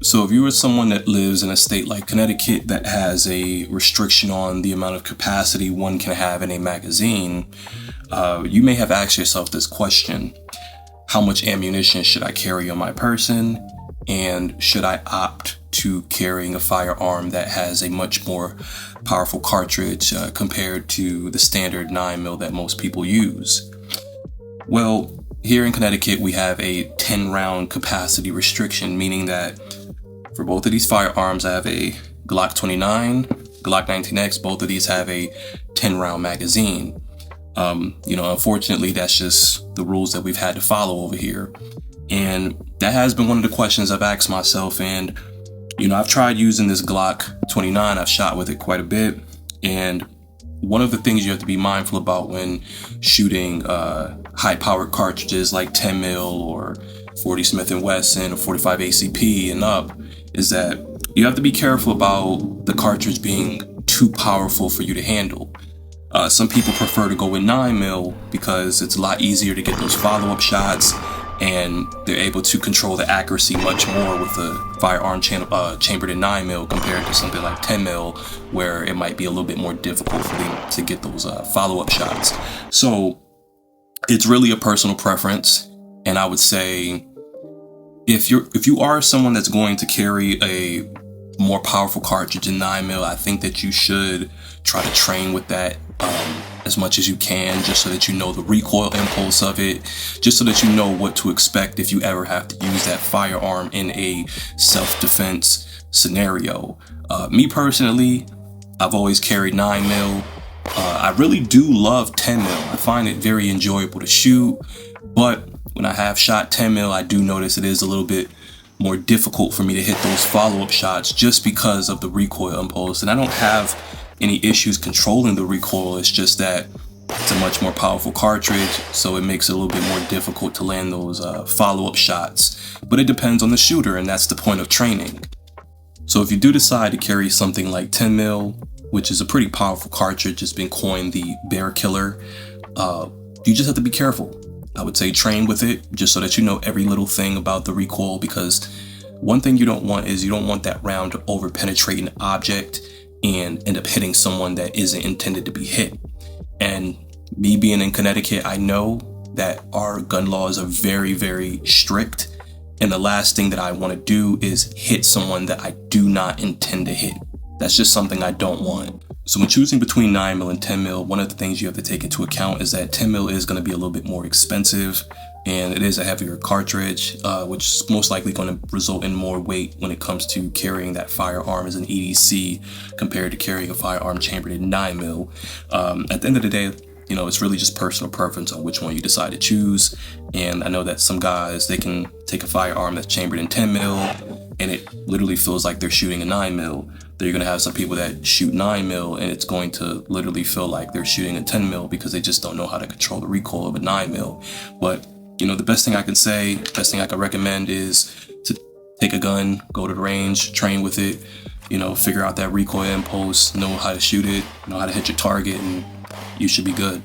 So if you are someone that lives in a state like Connecticut that has a restriction on the amount of capacity one can have in a magazine, you may have asked yourself this question: how much ammunition should I carry on my person? And should I opt to carrying a firearm that has a much more powerful cartridge compared to the standard 9mm that most people use? Well, here in Connecticut, we have a 10 round capacity restriction, meaning that for both of these firearms, I have a Glock 29, Glock 19X. Both of these have a 10 round magazine. Unfortunately, that's just the rules that we've had to follow over here. And that has been one of the questions I've asked myself. And, I've tried using this Glock 29. I've shot with it quite a bit. And one of the things you have to be mindful about when shooting high-powered cartridges like 10mm or 40 Smith & Wesson or 45 ACP and up is that you have to be careful about the cartridge being too powerful for you to handle. Some people prefer to go with 9mm because it's a lot easier to get those follow-up shots, and they're able to control the accuracy much more with a firearm chambered in 9mm compared to something like 10mm, where it might be a little bit more difficult for them to get those follow-up shots. So it's really a personal preference, and I would say if you are someone that's going to carry a more powerful cartridge in 9mm, I think that you should try to train with that as much as you can, just so that you know the recoil impulse of it, just so that you know what to expect if you ever have to use that firearm in a self-defense scenario. Me personally, I've always carried 9mm. I really do love 10mm. I find it very enjoyable to shoot, but when I have shot 10mm, I do notice it is a little bit more difficult for me to hit those follow-up shots just because of the recoil impulse. And I don't have any issues controlling the recoil. It's just that it's a much more powerful cartridge, so it makes it a little bit more difficult to land those follow-up shots. But it depends on the shooter, and that's the point of training. So if you do decide to carry something like 10mm, which is a pretty powerful cartridge, it's been coined the bear killer, you just have to be careful. I would say train with it just so that you know every little thing about the recoil, because one thing you don't want is you don't want that round to over penetrate an object and end up hitting someone that isn't intended to be hit. And me being in Connecticut, I know that our gun laws are very, very strict. And the last thing that I want to do is hit someone that I do not intend to hit. That's just something I don't want. So when choosing between 9mm and 10mm, one of the things you have to take into account is that 10mm is going to be a little bit more expensive, and it is a heavier cartridge, which is most likely going to result in more weight when it comes to carrying that firearm as an EDC compared to carrying a firearm chambered in 9mm. At the end of the day, it's really just personal preference on which one you decide to choose. And I know that some guys, they can take a firearm that's chambered in 10mm and it literally feels like they're shooting a 9mm. Then you're going to have some people that shoot 9mm and it's going to literally feel like they're shooting a 10mm because they just don't know how to control the recoil of a 9mm. But, the best thing I can say, best thing I can recommend is to take a gun, go to the range, train with it, figure out that recoil impulse, know how to shoot it, know how to hit your target, and you should be good.